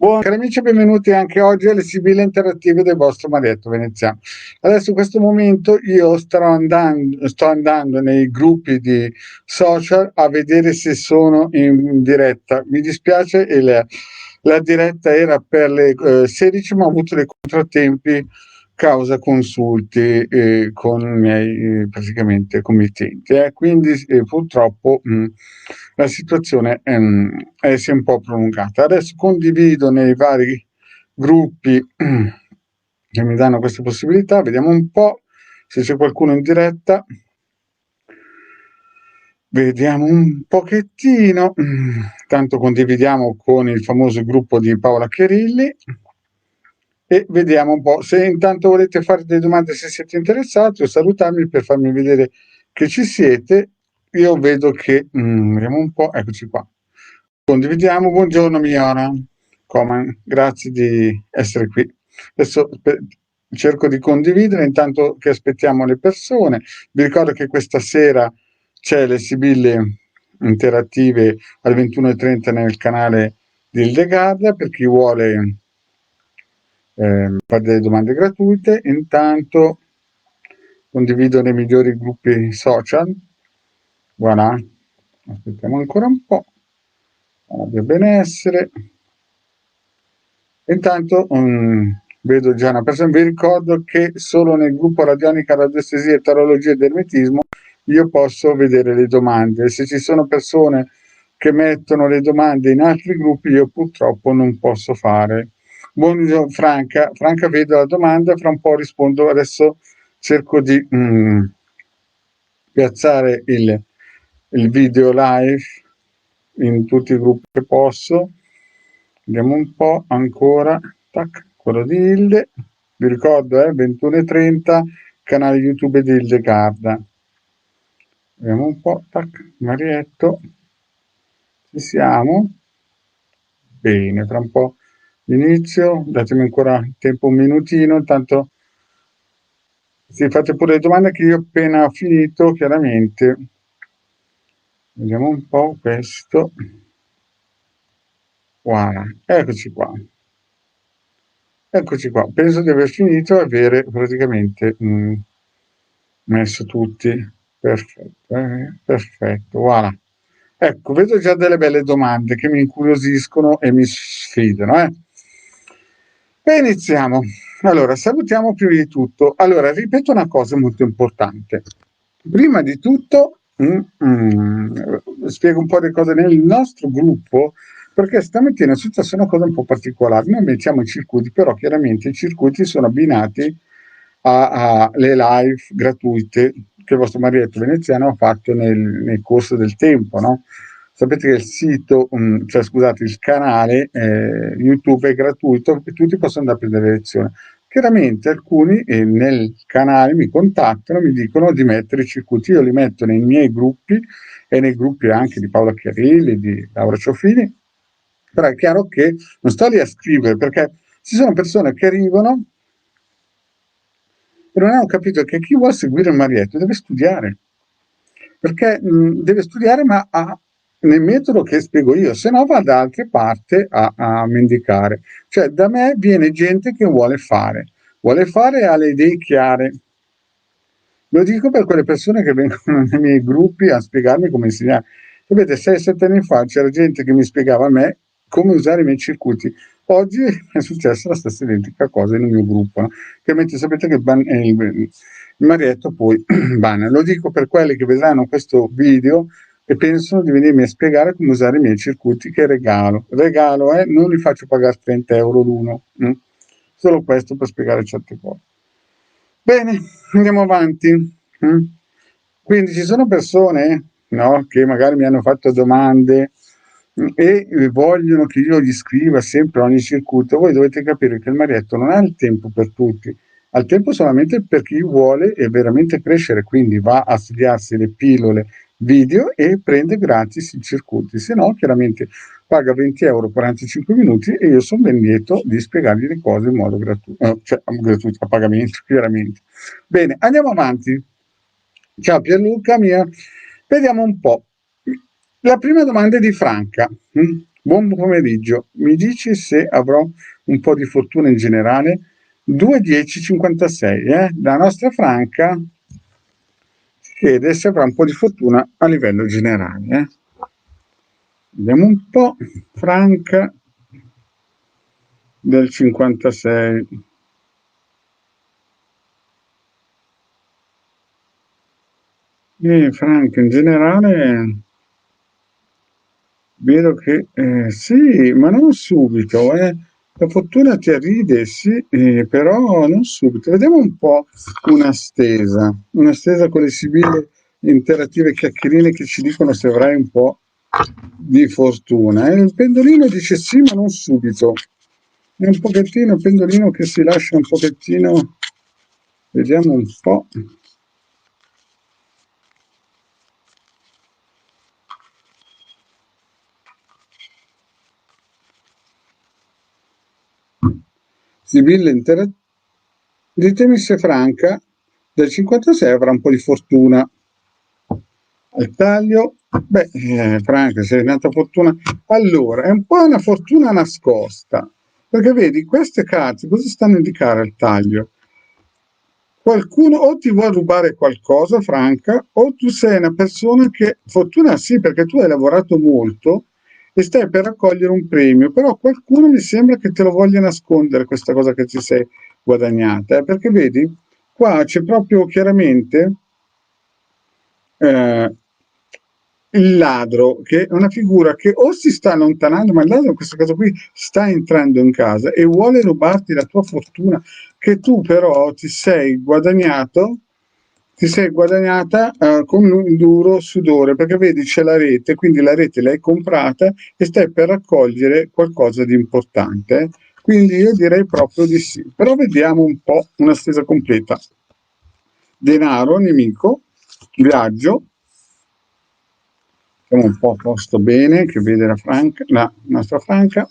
Buon cari amici, benvenuti anche oggi alle Sibille Interattive del vostro Marietto Veneziano. Adesso in questo momento io sto andando nei gruppi di social a vedere se sono in diretta. Mi dispiace, la diretta era per le 16, ma ho avuto dei contrattempi causa consulti con i miei praticamente committenti. Quindi purtroppo la situazione si è un po' prolungata. Adesso condivido nei vari gruppi che mi danno questa possibilità, vediamo un po' se c'è qualcuno in diretta. Vediamo un pochettino, tanto condividiamo con il famoso gruppo di Paola Cherilli e vediamo un po'. Se intanto volete fare delle domande, se siete interessati, o salutarmi per farmi vedere che ci siete. Io vedo che, vediamo un po', eccoci qua. Condividiamo, buongiorno Miona, Coman, grazie di essere qui. Adesso cerco di condividere intanto che aspettiamo le persone. Vi ricordo che questa sera c'è le Sibille Interattive alle 21:30 nel canale di Hildegarda per chi vuole fare delle domande gratuite. Intanto condivido nei migliori gruppi social. Voilà, aspettiamo ancora un po'. Abbia benessere. Intanto vedo già una persona. Vi ricordo che solo nel gruppo Radionica, Radiestesia, Tarologia ed Ermetismo io posso vedere le domande. Se ci sono persone che mettono le domande in altri gruppi, io purtroppo non posso fare. Buongiorno Franca. Franca, vedo la domanda, fra un po' rispondo. Adesso cerco di piazzare il video live in tutti i gruppi che posso. Vediamo un po' ancora. Tac, quello di Hilde. Vi ricordo, 21:30, canale YouTube di Hildegarda. Vediamo un po'. Tac, Marietto. Ci siamo. Bene, tra un po' inizio. Datemi ancora tempo, un minutino. Intanto fate pure le domande che io appena ho finito, chiaramente. Vediamo un po' questo. Voilà, eccoci qua. Eccoci qua. Penso di aver finito e avere praticamente messo tutti. Perfetto, perfetto, voilà. Ecco, vedo già delle belle domande che mi incuriosiscono e mi sfidano. E iniziamo. Allora, salutiamo prima di tutto. Allora, ripeto una cosa molto importante. Prima di tutto, spiego un po' le cose nel nostro gruppo, perché stamattina è successa una cosa un po' particolare. Noi mettiamo i circuiti, però chiaramente i circuiti sono abbinati alle live gratuite che il vostro Marietto Veneziano ha fatto nel corso del tempo, no? Sapete che il sito, cioè scusate, il canale YouTube è gratuito e tutti possono andare a prendere lezioni. Chiaramente alcuni nel canale mi contattano, mi dicono di mettere i circuiti, io li metto nei miei gruppi e nei gruppi anche di Paola Chiarilli, di Laura Ciofini, però è chiaro che non sto lì a scrivere perché ci sono persone che arrivano e non hanno capito che chi vuole seguire il Marietto deve studiare, perché deve studiare ma nel metodo che spiego io, se no va da altre parti a mendicare. Cioè da me viene gente che vuole fare e ha le idee chiare. Lo dico per quelle persone che vengono nei miei gruppi a spiegarmi come insegnare. Sapete, 6-7 anni fa c'era gente che mi spiegava a me come usare i miei circuiti. Oggi è successa la stessa identica cosa nel mio gruppo. No? Chiaramente sapete che il Marietto poi banna. Lo dico per quelli che vedranno questo video e pensano di venirmi a spiegare come usare i miei circuiti, che regalo. Regalo, non li faccio pagare 30 euro l'uno. Solo questo per spiegare certe cose. Bene, andiamo avanti. Quindi ci sono persone, no, che magari mi hanno fatto domande e vogliono che io gli scriva sempre ogni circuito. Voi dovete capire che il Marietto non ha il tempo per tutti, ha il tempo solamente per chi vuole veramente crescere, quindi va a studiarsi le pillole video e prende gratis i circuiti, se no chiaramente paga 20 euro 45 minuti e io sono ben lieto di spiegargli le cose in modo gratuito, cioè gratuito, a pagamento chiaramente. Bene, andiamo avanti. Ciao Pierluca mia, vediamo un po'. La prima domanda è di Franca. Buon pomeriggio, mi dici se avrò un po' di fortuna in generale? 2-10-56, La nostra Franca chiede se avrà un po' di fortuna a livello generale, Vediamo un po', Franca del 56. Franca in generale vedo che sì, ma non subito, eh. La fortuna ti arriva, sì, però non subito. Vediamo un po' una stesa con le sibille interattive chiacchierine che ci dicono se avrai un po' di fortuna. Il pendolino dice sì, ma non subito. È un pochettino il pendolino che si lascia un pochettino. Vediamo un po'. Sibille interattive. Ditemi se Franca del 56 avrà un po' di fortuna al taglio. Beh, Franca, se è nata fortuna. Allora, è un po' una fortuna nascosta, perché vedi, queste carte cosa stanno a indicare al taglio? Qualcuno o ti vuole rubare qualcosa, Franca, o tu sei una persona che, fortuna sì, perché tu hai lavorato molto e stai per raccogliere un premio, però qualcuno mi sembra che te lo voglia nascondere questa cosa che ti sei guadagnata, perché vedi, qua c'è proprio chiaramente eh, il ladro, che è una figura che o si sta allontanando, ma il ladro in questo caso qui sta entrando in casa e vuole rubarti la tua fortuna, che tu però ti sei guadagnata con un duro sudore, perché vedi c'è la rete, quindi la rete l'hai comprata e stai per raccogliere qualcosa di importante. Quindi io direi proprio di sì. Però vediamo un po' una stesa completa. Denaro, nemico, viaggio, siamo un po' a posto bene, che vede la nostra Franca,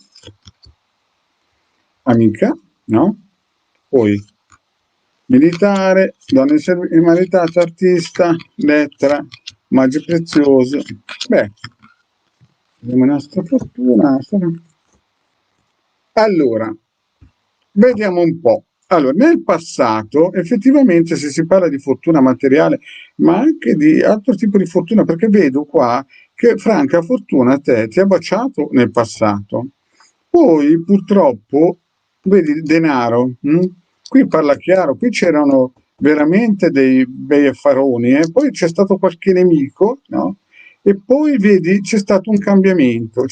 amica, no? Poi militare, donna in maritata, artista, lettera, maggio prezioso. Beh, vediamo la nostra fortuna. Allora, vediamo un po'. Allora, nel passato, effettivamente, se si parla di fortuna materiale, ma anche di altro tipo di fortuna, perché vedo qua che Franca Fortuna a te ti ha baciato nel passato. Poi, purtroppo, vedi il denaro, qui parla chiaro, qui c'erano veramente dei bei affaroni, poi c'è stato qualche nemico, no? E poi vedi c'è stato un cambiamento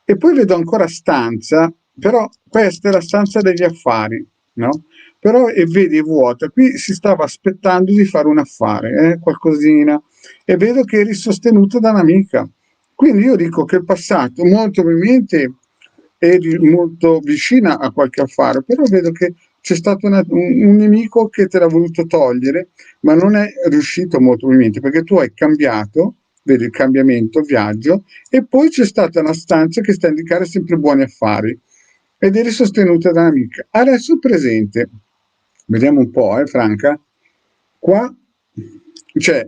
e poi vedo ancora stanza, però questa è la stanza degli affari, no? Però e vedi è vuota, qui si stava aspettando di fare un affare, qualcosina, e vedo che eri sostenuto da un'amica. Quindi io dico che il passato, molto probabilmente eri molto vicina a qualche affare, però vedo che c'è stato un nemico che te l'ha voluto togliere, ma non è riuscito molto probabilmente, perché tu hai cambiato, vedi il cambiamento, viaggio, e poi c'è stata una stanza che sta a indicare sempre buoni affari ed eri sostenuta da un'amica. Adesso presente, vediamo un po', Franca, qua c'è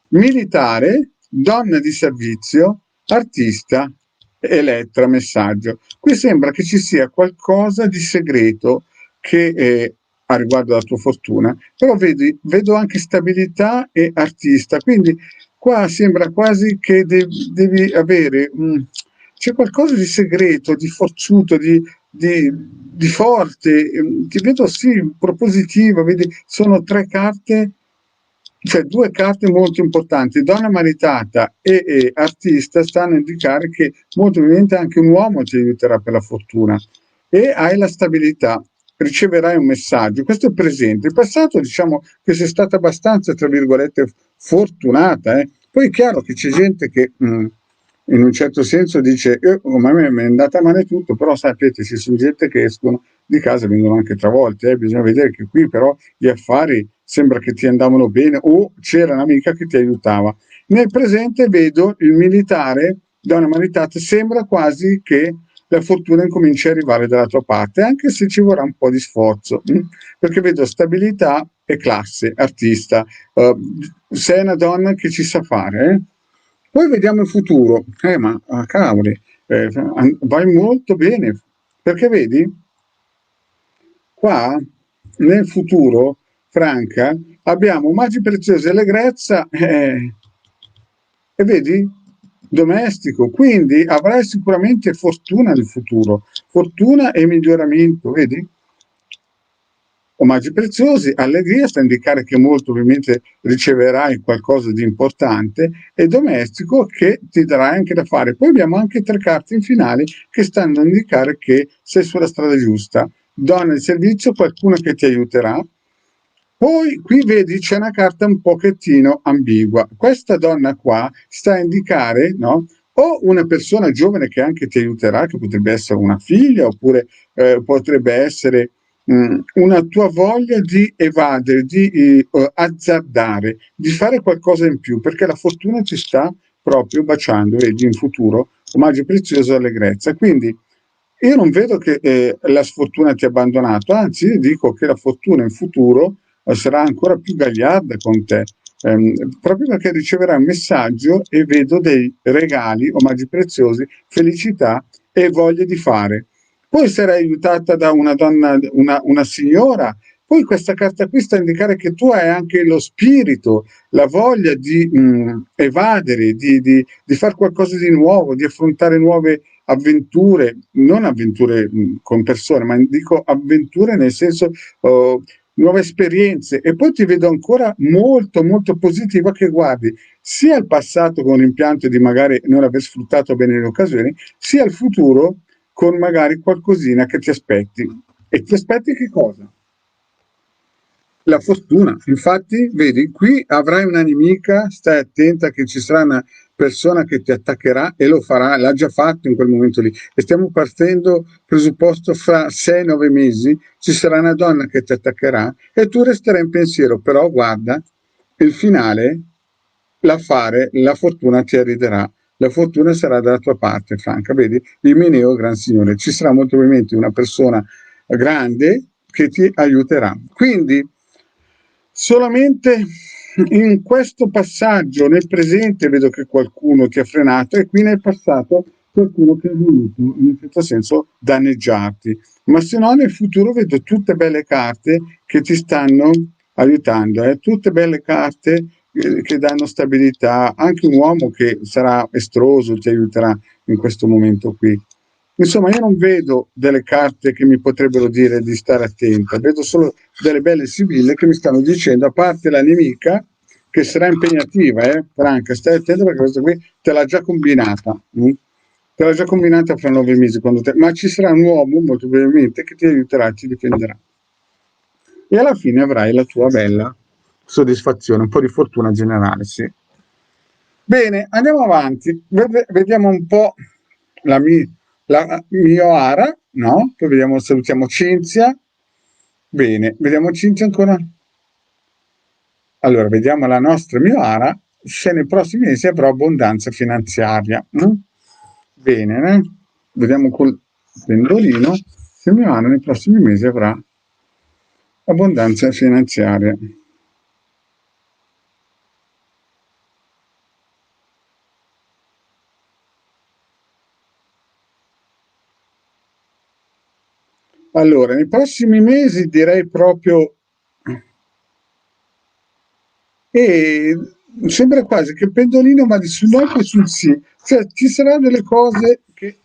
militare, donna di servizio, artista, elettromessaggio. Qui sembra che ci sia qualcosa di segreto che a riguardo della tua fortuna, però vedo anche stabilità e artista, quindi qua sembra quasi che devi avere, c'è qualcosa di segreto, di forzuto, di forte, ti vedo sì, propositivo, vedi, sono tre carte, cioè due carte molto importanti, donna maritata e artista stanno a indicare che molto probabilmente anche un uomo ti aiuterà per la fortuna e hai la stabilità, riceverai un messaggio, questo è il presente. Il passato diciamo che sei stata abbastanza, tra virgolette, fortunata, Poi è chiaro che c'è gente che in un certo senso dice come me mi è andata male tutto, però sapete ci sono gente che escono di casa e vengono anche travolti, bisogna vedere che qui però gli affari sembra che ti andavano bene o c'era un'amica che ti aiutava. Nel presente vedo il militare da una maritata, sembra quasi che la fortuna incomincia a arrivare dalla tua parte, anche se ci vorrà un po' di sforzo, perché vedo stabilità e classe, artista. Sei una donna che ci sa fare, Poi vediamo il futuro. Ma cavoli, vai molto bene, perché vedi, qua nel futuro, Franca, abbiamo magi preziosi e allegrezza, e vedi, domestico, quindi avrai sicuramente fortuna nel futuro, fortuna e miglioramento, vedi? Omaggi preziosi, allegria, sta a indicare che molto ovviamente riceverai qualcosa di importante, e domestico che ti darai anche da fare. Poi abbiamo anche 3 carte in finale che stanno a indicare che sei sulla strada giusta. Donna di servizio, qualcuno che ti aiuterà. Poi qui vedi c'è una carta un pochettino ambigua. Questa donna qua sta a indicare, no? O una persona giovane che anche ti aiuterà, che potrebbe essere una figlia, oppure potrebbe essere una tua voglia di evadere, di azzardare, di fare qualcosa in più, perché la fortuna ci sta proprio baciando, vedi, in futuro, omaggio prezioso allegrezza. Quindi io non vedo che la sfortuna ti ha abbandonato, anzi dico che la fortuna in futuro sarà ancora più gagliarda con te, proprio perché riceverai un messaggio e vedo dei regali, omaggi preziosi, felicità e voglia di fare. Poi sarai aiutata da una donna, una signora. Poi questa carta qui sta a indicare che tu hai anche lo spirito, la voglia di evadere, di fare qualcosa di nuovo, di affrontare nuove avventure, non avventure con persone, ma dico avventure nel senso nuove esperienze. E poi ti vedo ancora molto molto positiva, che guardi sia al passato con l'impianto di magari non aver sfruttato bene le occasioni, sia al futuro con magari qualcosina che ti aspetti. E ti aspetti che cosa? La fortuna. Infatti, vedi, qui avrai una nemica, stai attenta che ci sarà una persona che ti attaccherà, e lo farà, l'ha già fatto in quel momento lì. E stiamo partendo, presupposto, fra 6-9 mesi, ci sarà una donna che ti attaccherà e tu resterai in pensiero, però guarda, il finale, l'affare, la fortuna ti arriderà. La fortuna sarà dalla tua parte, Franca, vedi? Imeneo, gran signore. Ci sarà molto probabilmente una persona grande che ti aiuterà. Quindi, solamente in questo passaggio, nel presente, vedo che qualcuno ti ha frenato, e qui nel passato qualcuno che ha voluto, in un certo senso, danneggiarti. Ma se no, nel futuro vedo tutte belle carte che ti stanno aiutando, tutte belle carte che danno stabilità. Anche un uomo che sarà estroso ti aiuterà in questo momento qui. Insomma, io non vedo delle carte che mi potrebbero dire di stare attenta, vedo solo delle belle sibille che mi stanno dicendo, a parte la nemica, che sarà impegnativa, Franca, stai attenta perché questa qui te l'ha già combinata. Te l'ha già combinata fra 9 mesi, ma ci sarà un uomo, molto probabilmente, che ti aiuterà, ti difenderà. E alla fine avrai la tua bella soddisfazione, un po' di fortuna generale, sì. Bene, andiamo avanti, vediamo un po' la mio Ara, no? Poi vediamo, salutiamo Cinzia. Bene, vediamo Cinzia ancora. Allora, vediamo la nostra Mioara, se nei prossimi mesi avrà abbondanza finanziaria. Bene, vediamo col pendolino se Mioara nei prossimi mesi avrà abbondanza finanziaria. Allora, nei prossimi mesi direi proprio, e sembra quasi che il pendolino vada sul no e sul sì, cioè ci saranno delle cose che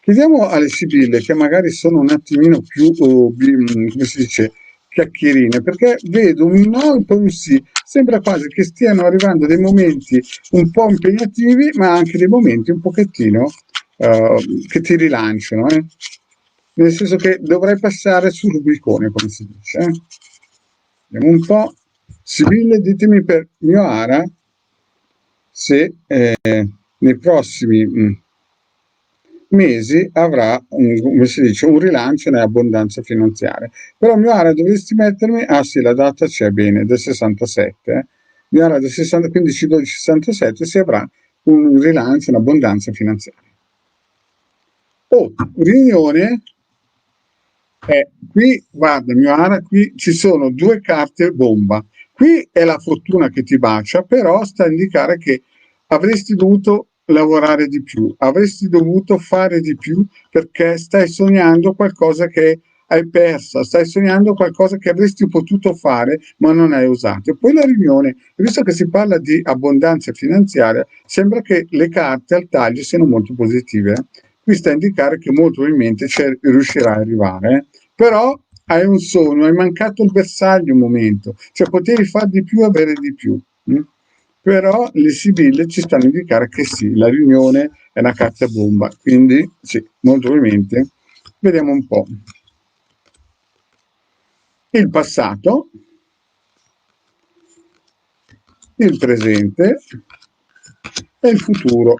chiediamo alle sibille, che magari sono un attimino più, come si dice, chiacchierine, perché vedo un no e poi un sì, sembra quasi che stiano arrivando dei momenti un po' impegnativi, ma anche dei momenti un pochettino che ti rilanciano, nel senso che dovrai passare sul Rubicone, come si dice. Vediamo un po'. Sibille, ditemi per mio Ara se nei prossimi mesi avrà come si dice, un rilancio nell'abbondanza finanziaria. Però mio Ara, dovresti mettermi, ah sì, la data c'è, bene, del 67, mio Ara del 60, 15 12 67 si avrà un rilancio, un'abbondanza finanziaria. Riunione. Qui, guarda, mio Ara, qui ci sono 2 carte bomba. Qui è la fortuna che ti bacia, però sta a indicare che avresti dovuto lavorare di più, avresti dovuto fare di più perché stai sognando qualcosa che hai perso, stai sognando qualcosa che avresti potuto fare ma non hai usato. E poi la riunione, visto che si parla di abbondanza finanziaria, sembra che le carte al taglio siano molto positive. Qui sta a indicare che molto probabilmente riuscirai ad arrivare, però hai un sogno, hai mancato il bersaglio un momento, cioè potevi fare di più, avere di più. Però le sibille ci stanno a indicare che sì, la riunione è una carta bomba, quindi sì, molto probabilmente. Vediamo un po'. Il passato, il presente e il futuro.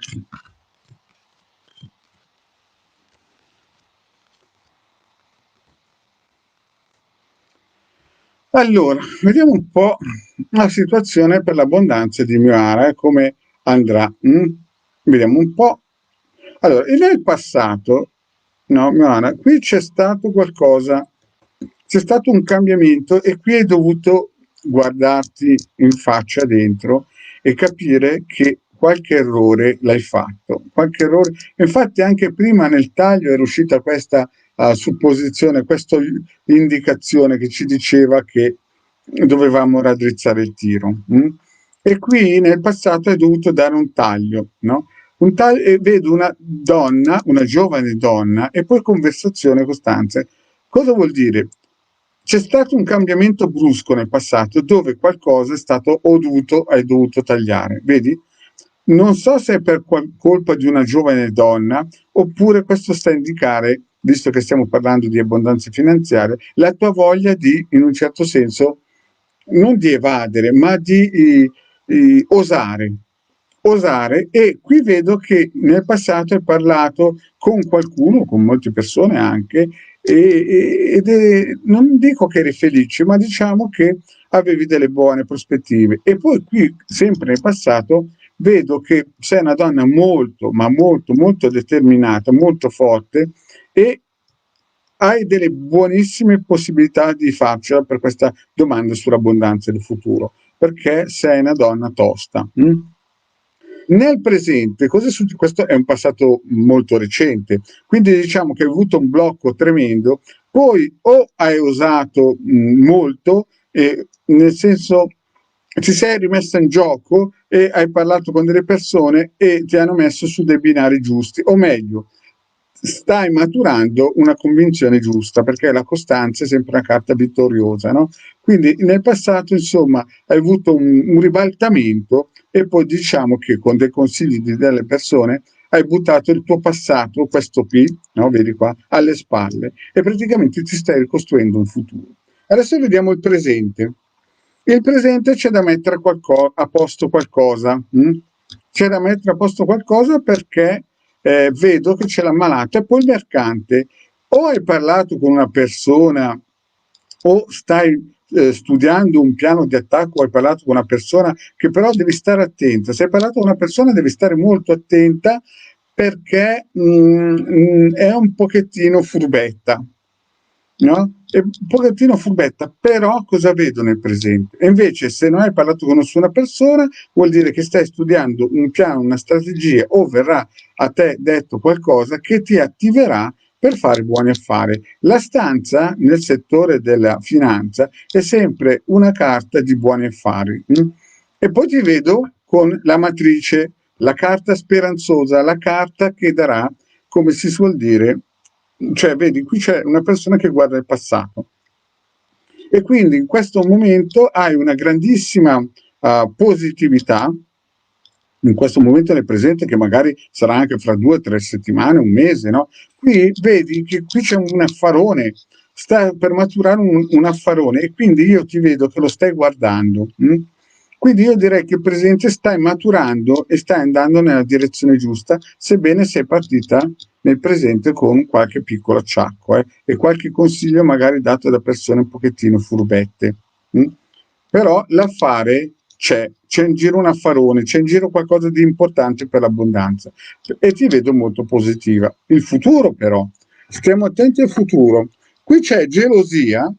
Allora, vediamo un po' la situazione per l'abbondanza di Mioara e come andrà. Vediamo un po'. Allora, e nel passato, no, Mioara, qui c'è stato qualcosa, c'è stato un cambiamento e qui hai dovuto guardarti in faccia dentro e capire che qualche errore l'hai fatto. Qualche errore. Infatti anche prima nel taglio era uscita questa supposizione, questa indicazione che ci diceva che dovevamo raddrizzare il tiro. E qui nel passato hai dovuto dare un taglio, no? E vedo una donna, una giovane donna, e poi conversazione costante. Cosa vuol dire? C'è stato un cambiamento brusco nel passato dove qualcosa è stato hai dovuto tagliare, vedi? Non so se è per colpa di una giovane donna oppure questo sta a indicare, visto che stiamo parlando di abbondanza finanziaria, la tua voglia di, in un certo senso, non di evadere, ma di osare. Osare, e qui vedo che nel passato hai parlato con qualcuno, con molte persone anche, non dico che eri felice, ma diciamo che avevi delle buone prospettive. E poi qui, sempre nel passato, vedo che sei una donna molto, ma molto, molto determinata, molto forte, e hai delle buonissime possibilità di farcela per questa domanda sull'abbondanza del futuro, perché sei una donna tosta. Nel presente, questo è un passato molto recente, quindi diciamo che hai avuto un blocco tremendo, poi o hai usato molto, nel senso ti sei rimessa in gioco e hai parlato con delle persone e ti hanno messo su dei binari giusti, o meglio, stai maturando una convinzione giusta, perché la costanza è sempre una carta vittoriosa, no? Quindi nel passato, insomma, hai avuto un ribaltamento e poi diciamo che con dei consigli di delle persone hai buttato il tuo passato, questo qui, no? Vedi qua, alle spalle, e praticamente ti stai ricostruendo un futuro. Adesso vediamo il presente. Il presente c'è da mettere a posto qualcosa. C'è da mettere a posto qualcosa perché vedo che c'è l'ammalato e poi il mercante. O hai parlato con una persona o stai studiando un piano di attacco, hai parlato con una persona che però devi stare attenta. Se hai parlato con una persona devi stare molto attenta perché è un pochettino furbetta, no? È un pochettino furbetta, però cosa vedo nel presente? E invece se non hai parlato con nessuna persona vuol dire che stai studiando un piano, una strategia, o verrà a te detto qualcosa che ti attiverà per fare buoni affari. La stanza nel settore della finanza è sempre una carta di buoni affari. E poi ti vedo con la matrice, la carta speranzosa, la carta che darà, come si suol dire, cioè vedi, qui c'è una persona che guarda il passato. E quindi in questo momento hai una grandissima positività, in questo momento nel presente, che magari sarà anche fra 2 o 3 settimane, un mese, no? Qui vedi che qui c'è un affarone, sta per maturare un affarone, e quindi io ti vedo che lo stai guardando. Quindi io direi che il presente stai maturando e stai andando nella direzione giusta, sebbene sei partita nel presente con qualche piccolo acciacco e qualche consiglio magari dato da persone un pochettino furbette. Però l'affare c'è in giro un affarone, c'è in giro qualcosa di importante per l'abbondanza e ti vedo molto positiva. Il futuro però, stiamo attenti al futuro. Qui c'è gelosia,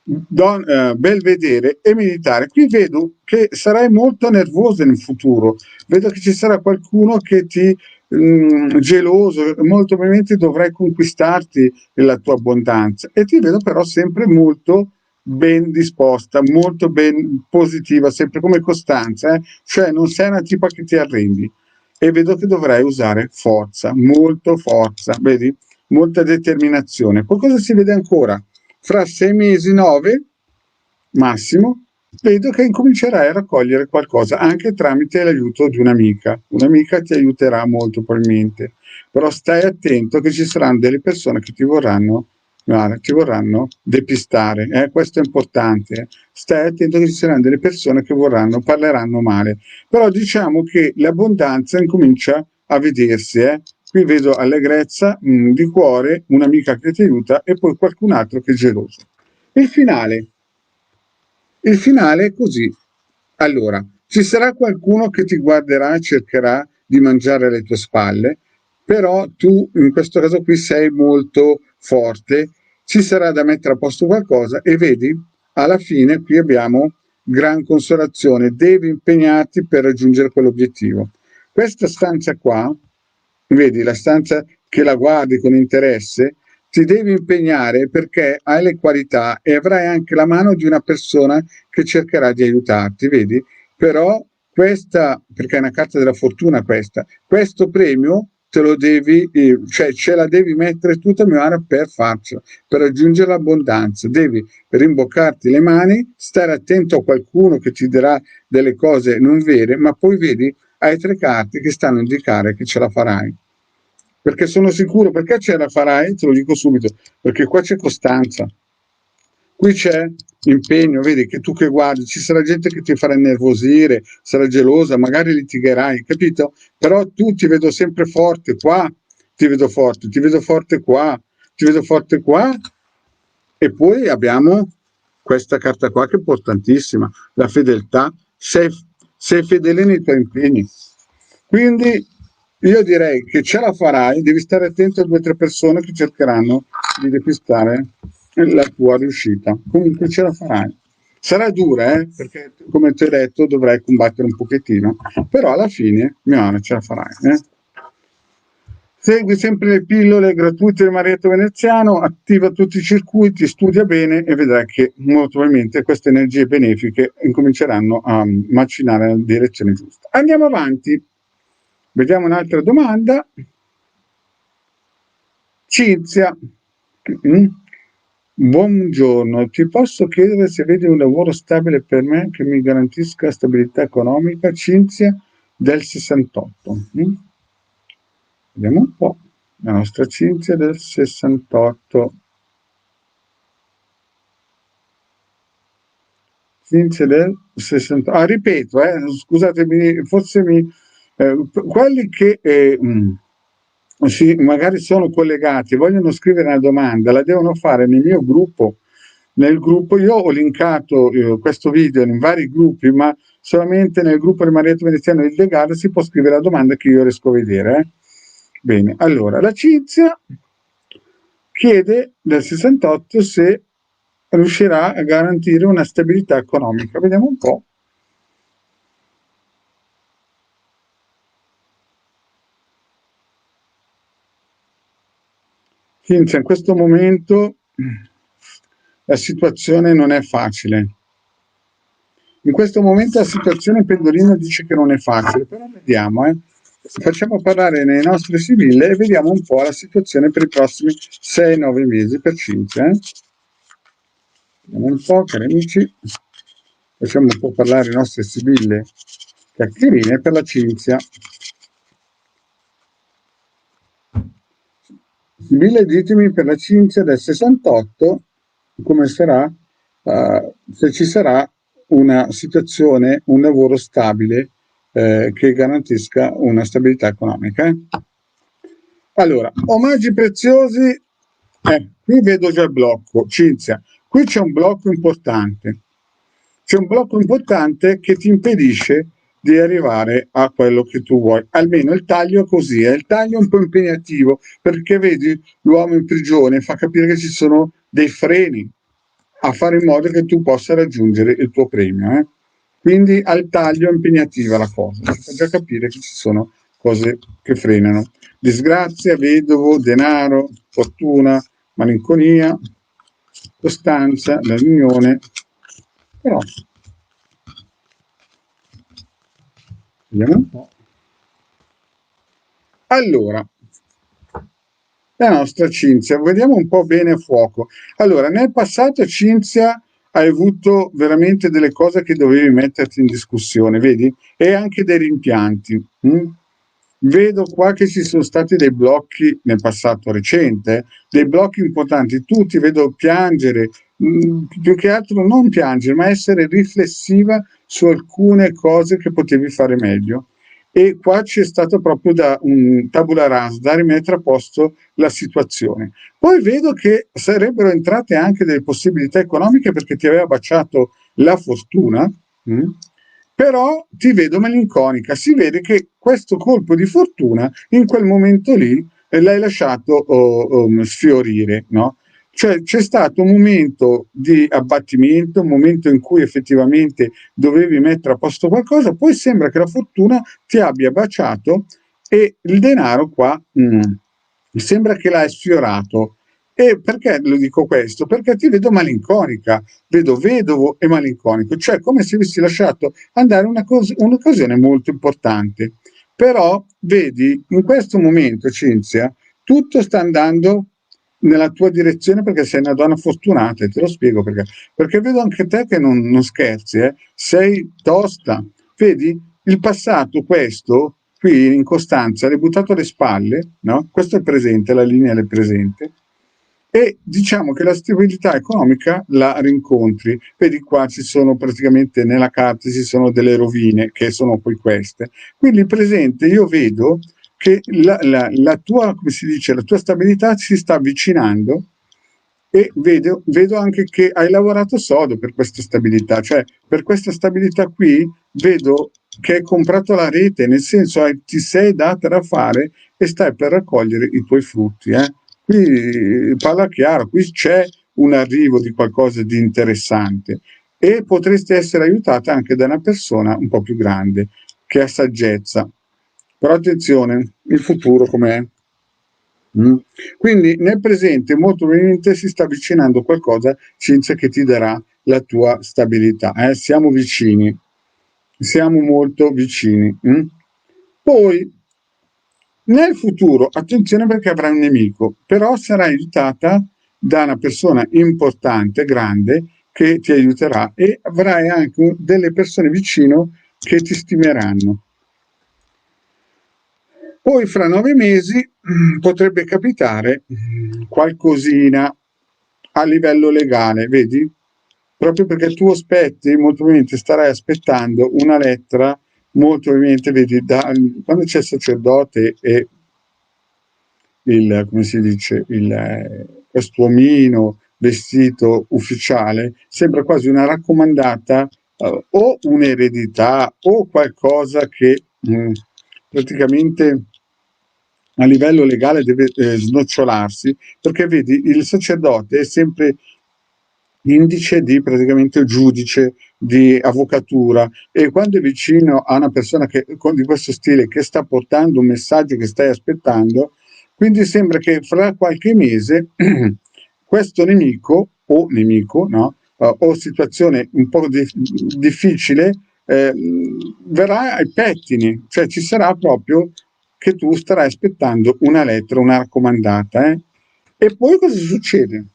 belvedere e meditare. Qui vedo che sarai molto nervosa nel futuro, vedo che ci sarà qualcuno che ti geloso, molto probabilmente dovrai conquistarti la tua abbondanza e ti vedo però sempre molto ben disposta, molto ben positiva, sempre come Costanza, cioè non sei una tipa che ti arrendi e vedo che dovrai usare forza, molto forza, vedi? Molta determinazione. Poi cosa si vede ancora? Fra 6 mesi, 9 massimo, vedo che incomincerai a raccogliere qualcosa anche tramite l'aiuto di un'amica. Un'amica ti aiuterà molto probabilmente, però stai attento che ci saranno delle persone che ti vorranno, guarda, ti vorranno depistare, questo è importante. Stai attento che ci saranno delle persone che parleranno male. Però diciamo che l'abbondanza incomincia a vedersi, Qui vedo allegrezza di cuore, un'amica che ti aiuta e poi qualcun altro che è geloso. Il finale. Il finale è così. Allora, ci sarà qualcuno che ti guarderà e cercherà di mangiare alle tue spalle, però tu in questo caso qui sei molto forte, ci sarà da mettere a posto qualcosa e vedi, alla fine qui abbiamo gran consolazione, devi impegnarti per raggiungere quell'obiettivo. Questa stanza qua, vedi, la stanza che la guardi con interesse, ti devi impegnare perché hai le qualità e avrai anche la mano di una persona che cercherà di aiutarti, vedi? Però questa, perché è una carta della fortuna questa, questo premio te lo devi, cioè ce la devi mettere tutta mano per farcela, per raggiungere l'abbondanza. Devi rimboccarti le mani, stare attento a qualcuno che ti dirà delle cose non vere, ma poi vedi, hai 3 carte che stanno a indicare che ce la farai. Perché sono sicuro, perché ce la farai, te lo dico subito, perché qua c'è costanza. Qui c'è impegno, vedi che tu che guardi, ci sarà gente che ti farà innervosire, sarà gelosa, magari litigherai, capito? Però tu ti vedo sempre forte qua, ti vedo forte, ti vedo forte qua, ti vedo forte qua. E poi abbiamo questa carta qua che è importantissima, la fedeltà. Sei fedele nei tuoi impegni. Quindi io direi che ce la farai, devi stare attento a 2 o 3 persone che cercheranno di depistare la tua riuscita. Comunque ce la farai. Sarà dura, perché come ti ho detto dovrai combattere un pochettino, però alla fine, mio amore, ce la farai. Segui sempre le pillole gratuite del Marietto Veneziano, attiva tutti i circuiti, studia bene e vedrai che molto probabilmente queste energie benefiche incominceranno a macinare nella direzione giusta. Andiamo avanti. Vediamo un'altra domanda. Cinzia. Buongiorno, ti posso chiedere se vedi un lavoro stabile per me che mi garantisca stabilità economica? Cinzia del 68. Vediamo un po'. La nostra Cinzia del 68. Cinzia del 68. Ah, ripeto, scusatemi, forse quelli che magari sono collegati, vogliono scrivere una domanda, la devono fare nel mio gruppo. Nel gruppo io ho linkato questo video in vari gruppi, ma solamente nel gruppo di Marietto Veneziano del Legale si può scrivere la domanda che io riesco a vedere. Bene, allora la Cinzia chiede del 68 se riuscirà a garantire una stabilità economica. Vediamo un po'. Cinzia, in questo momento la situazione non è facile. In questo momento la situazione Pendolino dice che non è facile, però vediamo, facciamo parlare nei nostri sibille e vediamo un po' la situazione per i prossimi 6-9 mesi per Cinzia. Vediamo un po', cari amici, facciamo un po' parlare le nostre sibille chiacchierine per la Cinzia. Sibille, ditemi per la Cinzia del 68 come sarà, se ci sarà una situazione, un lavoro stabile che garantisca una stabilità economica. Allora, omaggi preziosi, qui vedo già il blocco, Cinzia, qui c'è un blocco importante. C'è un blocco importante che ti impedisce di arrivare a quello che tu vuoi. Almeno il taglio è così, il taglio è un po' impegnativo, perché vedi l'uomo in prigione fa capire che ci sono dei freni. a fare in modo che tu possa raggiungere il tuo premio. Quindi al taglio è impegnativa la cosa, si fa già capire che ci sono cose che frenano. Disgrazia, vedovo, denaro, fortuna, malinconia, costanza, la riunione, però vediamo un po'. Allora, la nostra Cinzia, vediamo un po' bene a fuoco. Allora, nel passato Cinzia hai avuto veramente delle cose che dovevi metterti in discussione, vedi? E anche dei rimpianti. Vedo qua che ci sono stati dei blocchi nel passato recente, dei blocchi importanti. Tu ti vedo piangere, più che altro non piangere, ma essere riflessiva su alcune cose che potevi fare meglio. E qua c'è stato proprio da un tabula rasa, da rimettere a posto la situazione. Poi vedo che sarebbero entrate anche delle possibilità economiche perché ti aveva baciato la fortuna, però ti vedo malinconica. Si vede che questo colpo di fortuna in quel momento lì l'hai lasciato sfiorire, no? Cioè c'è stato un momento di abbattimento, un momento in cui effettivamente dovevi mettere a posto qualcosa, poi sembra che la fortuna ti abbia baciato e il denaro qua sembra che l'hai sfiorato. E perché lo dico questo? Perché ti vedo malinconica, vedo vedovo e malinconico, cioè come se avessi lasciato andare un'occasione molto importante. Però vedi, in questo momento, Cinzia, tutto sta andando nella tua direzione perché sei una donna fortunata e te lo spiego perché. Perché vedo anche te che non scherzi, sei tosta. Vedi, il passato questo, qui in Costanza, l'hai buttato alle spalle, no? Questo è il presente, la linea è presente. E diciamo che la stabilità economica la rincontri. Vedi qua ci sono praticamente nella carta ci sono delle rovine che sono poi queste. Quindi il presente io vedo che la tua, come si dice, la tua stabilità si sta avvicinando e vedo anche che hai lavorato sodo per questa stabilità, cioè per questa stabilità qui vedo che hai comprato la rete, nel senso ti sei data da fare e stai per raccogliere i tuoi frutti. Qui parla chiaro, qui c'è un arrivo di qualcosa di interessante e potresti essere aiutata anche da una persona un po' più grande che ha saggezza. Però attenzione, il futuro com'è? Quindi nel presente molto probabilmente si sta avvicinando qualcosa, Cinzia, che ti darà la tua stabilità. Siamo vicini, siamo molto vicini. Poi nel futuro, attenzione perché avrai un nemico, però sarai aiutata da una persona importante, grande, che ti aiuterà e avrai anche delle persone vicino che ti stimeranno. Poi fra 9 mesi potrebbe capitare qualcosina a livello legale, vedi? Proprio perché tu aspetti, molto probabilmente starai aspettando una lettera, molto probabilmente, vedi, quando c'è il sacerdote e come si dice, quest'uomino vestito ufficiale, sembra quasi una raccomandata o un'eredità o qualcosa che praticamente a livello legale deve snocciolarsi, perché vedi, il sacerdote è sempre indice di praticamente giudice di avvocatura e quando è vicino a una persona di questo stile che sta portando un messaggio che stai aspettando, quindi sembra che fra qualche mese questo nemico, no? O situazione un po' difficile verrà ai pettini, cioè ci sarà proprio che tu starai aspettando una lettera, una raccomandata. E poi cosa succede?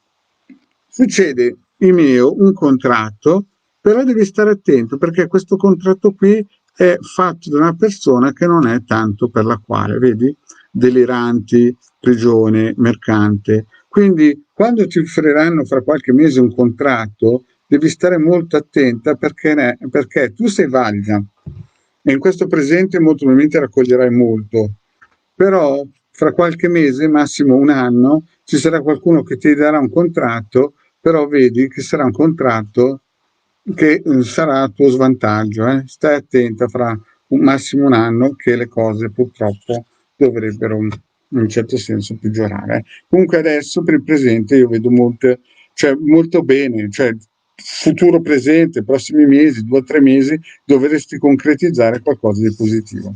Succede, Imeo, un contratto, però devi stare attento perché questo contratto qui è fatto da una persona che non è tanto per la quale, vedi? Deliranti, prigione, mercante. Quindi quando ti offriranno fra qualche mese un contratto, devi stare molto attenta perché tu sei valida e in questo presente molto probabilmente raccoglierai molto, però fra qualche mese, massimo un anno, ci sarà qualcuno che ti darà un contratto, però vedi che sarà un contratto che sarà a tuo svantaggio. Stai attenta fra un massimo un anno che le cose purtroppo dovrebbero in un certo senso peggiorare. Comunque adesso per il presente io vedo molte cioè molto bene, cioè futuro presente, prossimi mesi, 2 o 3 mesi, dovresti concretizzare qualcosa di positivo.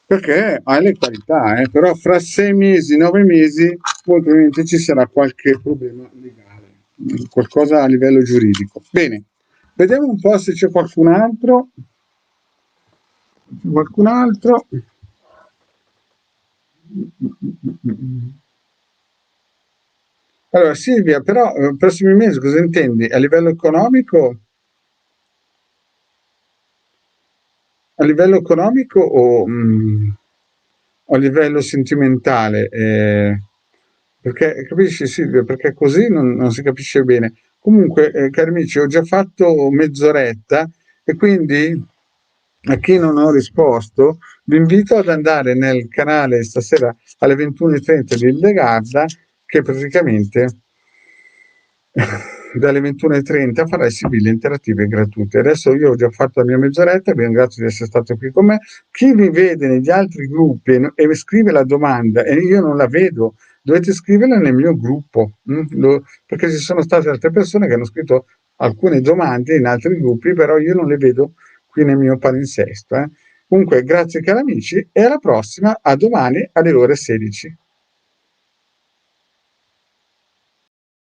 Perché hai le qualità, però fra 6 mesi, 9 mesi, molto probabilmente ci sarà qualche problema legale, qualcosa a livello giuridico. Bene, vediamo un po' se c'è qualcun altro. Qualcun altro? Allora, Silvia, però, prossimi mesi cosa intendi? A livello economico? A livello economico o a livello sentimentale? Perché, capisci Silvia, perché così non si capisce bene. Comunque, cari amici, ho già fatto mezz'oretta e quindi a chi non ho risposto vi invito ad andare nel canale stasera alle 21:30 di Ildegarda, che praticamente dalle 21:30 farai sibille interattive gratuite. Adesso io ho già fatto la mia mezz'oretta, vi ringrazio di essere stato qui con me. Chi vi vede negli altri gruppi e scrive la domanda e io non la vedo, dovete scriverla nel mio gruppo, perché ci sono state altre persone che hanno scritto alcune domande in altri gruppi, però io non le vedo qui nel mio palinsesto. Comunque, grazie cari amici e alla prossima, a domani alle ore 16.